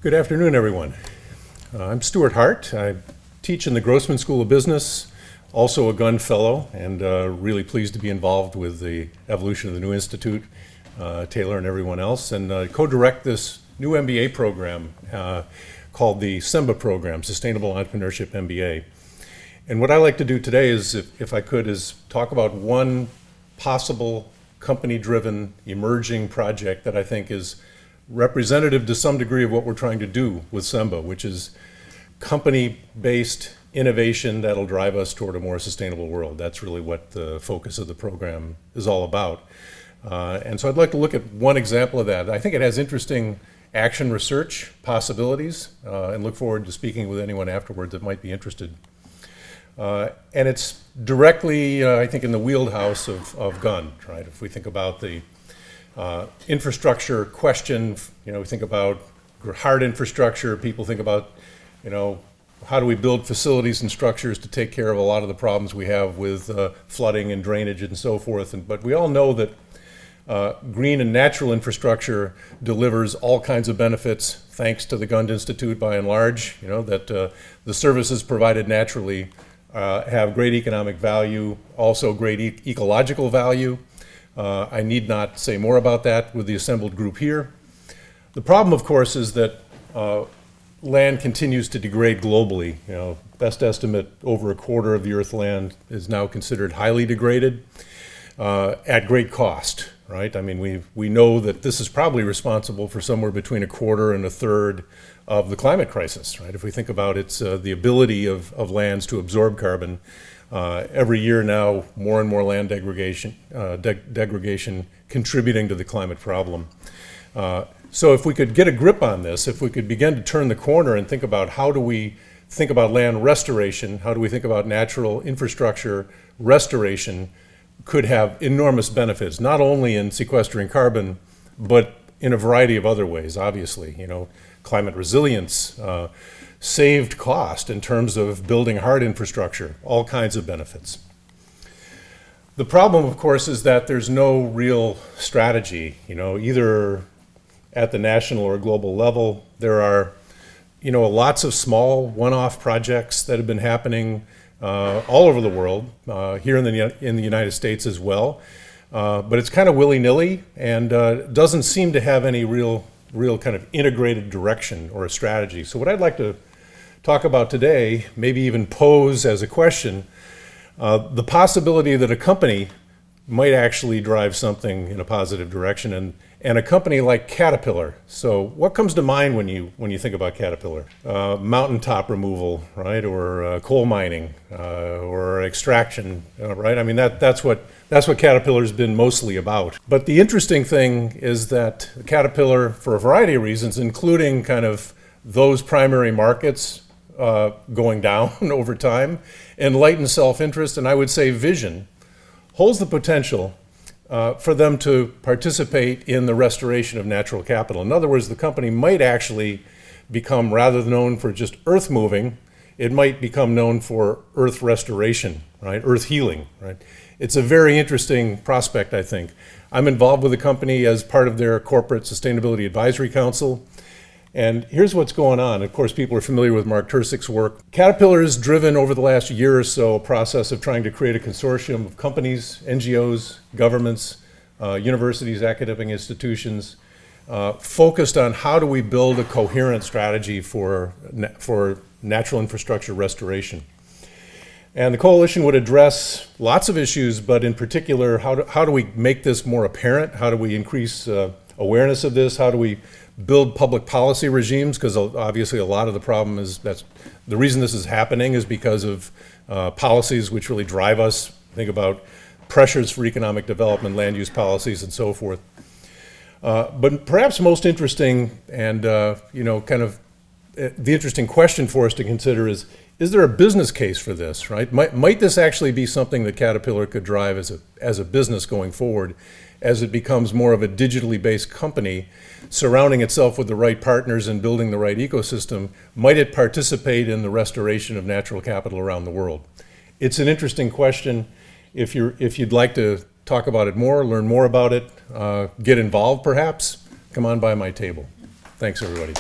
Good afternoon, everyone. I'm Stuart Hart. I teach in the Grossman School of Business, also a Gunn Fellow, and really pleased to be involved with the evolution of the new institute, Taylor and everyone else, and co-direct this new MBA program called the SEMBA program, Sustainable Entrepreneurship MBA. And what I like to do today is, if I could, is talk about one possible company-driven emerging project that I think is representative to some degree of what we're trying to do with SEMBA, which is company-based innovation that'll drive us toward a more sustainable world. That's really what the focus of the program is all about. And so I'd like to look at one example of that. I think it has interesting action research possibilities, and look forward to speaking with anyone afterwards that might be interested. And it's directly, I think, in the wheelhouse of Gunn, right? If we think about the infrastructure question, we think about hard infrastructure, people think about, how do we build facilities and structures to take care of a lot of the problems we have with flooding and drainage and so forth. But we all know that green and natural infrastructure delivers all kinds of benefits thanks to the Gund Institute by and large, that the services provided naturally have great economic value, also great ecological value. I need not say more about that with the assembled group here. The problem, of course, is that land continues to degrade globally. Best estimate, over a quarter of the Earth's land is now considered highly degraded at great cost, right? I mean, we know that this is probably responsible for somewhere between a quarter and a third of the climate crisis, right? If we think about its the ability of lands to absorb carbon, every year now, more and more land degradation contributing to the climate problem. So if we could get a grip on this, if we could begin to turn the corner and think about how do we think about land restoration, how do we think about natural infrastructure restoration, could have enormous benefits, not only in sequestering carbon, but in a variety of other ways, obviously. Climate resilience, saved cost in terms of building hard infrastructure, all kinds of benefits. The problem, of course, is that there's no real strategy, either at the national or global level. There are, lots of small one-off projects that have been happening all over the world, here in the United States as well. But it's kind of willy-nilly and doesn't seem to have any real kind of integrated direction or a strategy. So what I'd like to talk about today, maybe even pose as a question, the possibility that a company might actually drive something in a positive direction, and a company like Caterpillar. So what comes to mind when you think about Caterpillar? Mountaintop removal, right, or coal mining, or extraction, right? I mean, that's what Caterpillar's been mostly about. But the interesting thing is that Caterpillar, for a variety of reasons, including kind of those primary markets going down over time, enlightened self-interest, and I would say vision, holds the potential for them to participate in the restoration of natural capital. In other words, the company might actually become, rather than known for just earth moving, it might become known for earth restoration, right? Earth healing, right? It's a very interesting prospect, I think. I'm involved with the company as part of their corporate sustainability advisory council. And here's what's going on. Of course, people are familiar with Mark Tersik's work. Caterpillar has driven over the last year or so a process of trying to create a consortium of companies, NGOs, governments, universities, academic institutions, focused on how do we build a coherent strategy for natural infrastructure restoration. And the coalition would address lots of issues, but in particular, how do we make this more apparent? How do we increase awareness of this? How do we build public policy regimes? Because obviously a lot of the problem is the reason this is happening is because of policies which really drive us. Think about pressures for economic development, land use policies, and so forth. But perhaps most interesting and kind of the interesting question for us to consider is there a business case for this, right? Might this actually be something that Caterpillar could drive as a business going forward, as it becomes more of a digitally based company, surrounding itself with the right partners and building the right ecosystem? Might it participate in the restoration of natural capital around the world? It's an interesting question. If you'd like to talk about it more, learn more about it, get involved perhaps, come on by my table. Thanks, everybody.